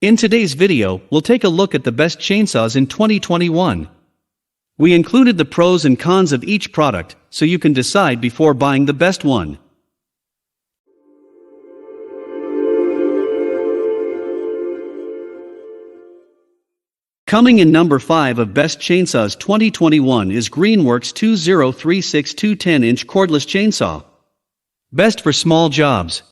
In today's video, we'll take a look at the best chainsaws in 2021. We included the pros and cons of each product, so you can decide before buying the best one. Coming in number 5 of Best Chainsaws 2021 is Greenworks 20362 10-inch cordless chainsaw. Best for small jobs.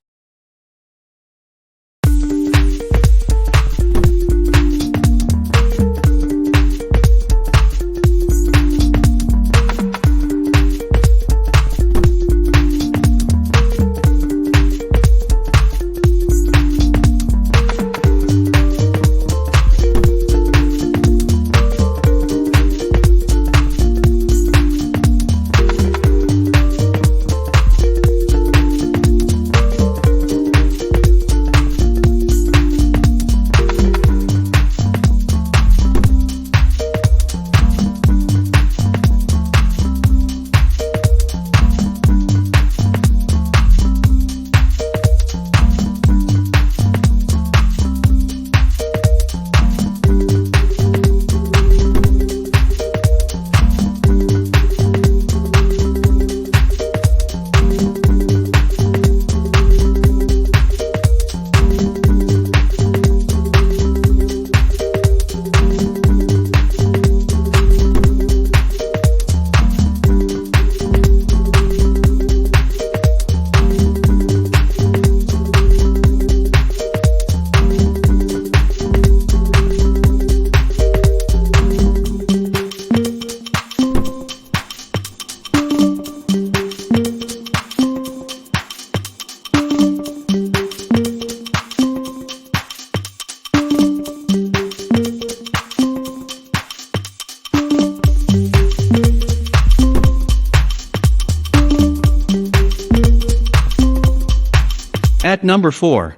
At number 4.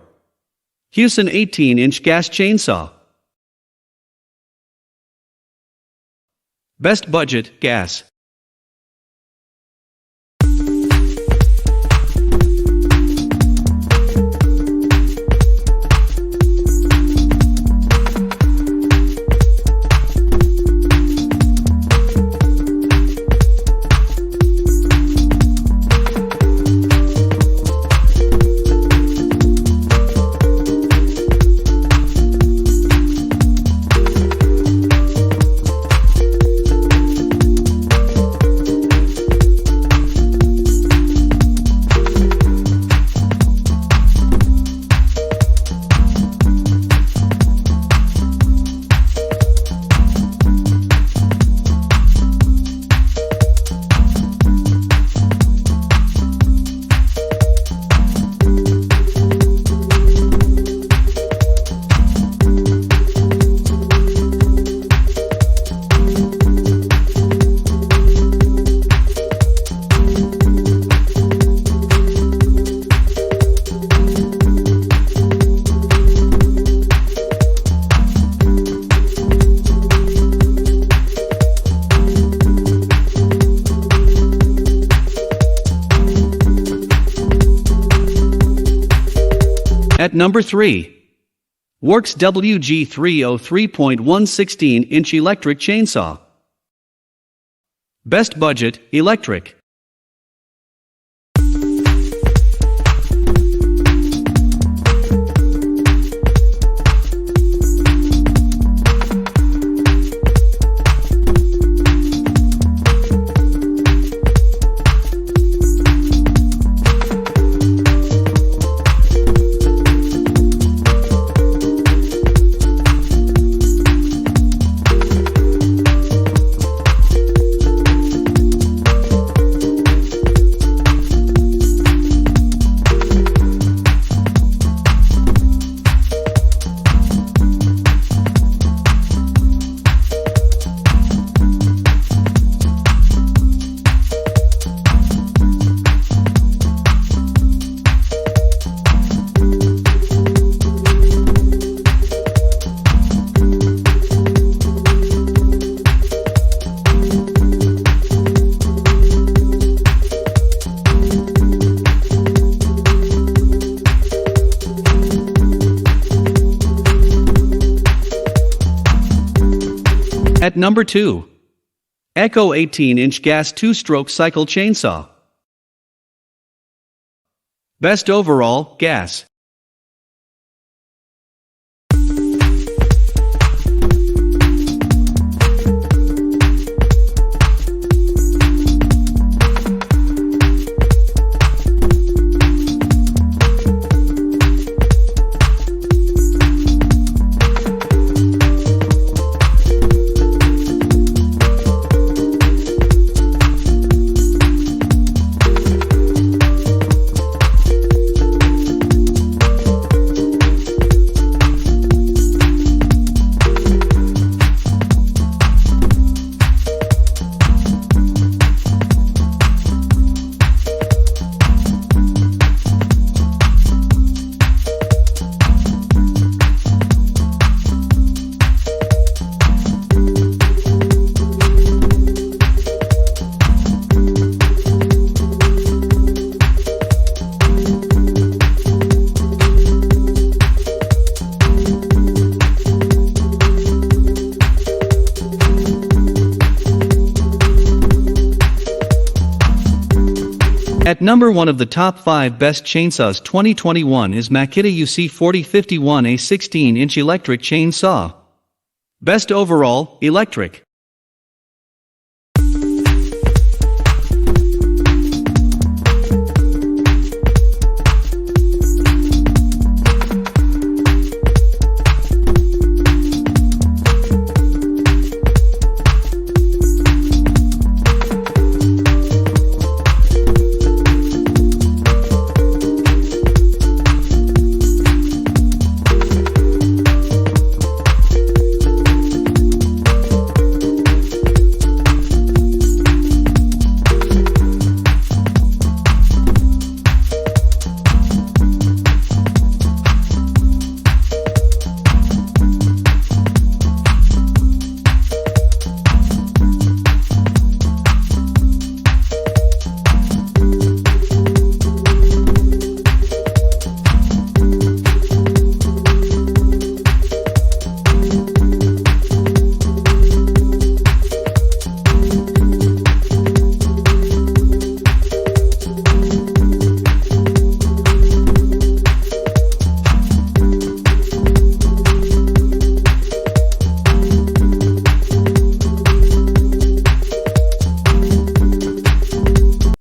Hewson 18-inch gas chainsaw. Best budget, gas. At number 3. Works WG303.1 16-inch electric chainsaw. Best budget, electric. At number 2. Echo 18-inch gas 2-stroke cycle chainsaw. Best overall, gas. At number 1 of the top 5 best chainsaws 2021 is Makita UC4051, a 16-inch electric chainsaw. Best overall, electric.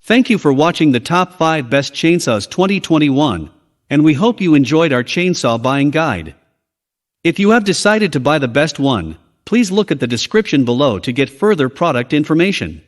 Thank you for watching the top 5 best chainsaws 2021, and we hope you enjoyed our chainsaw buying guide. If you have decided to buy the best one, please look at the description below to get further product information.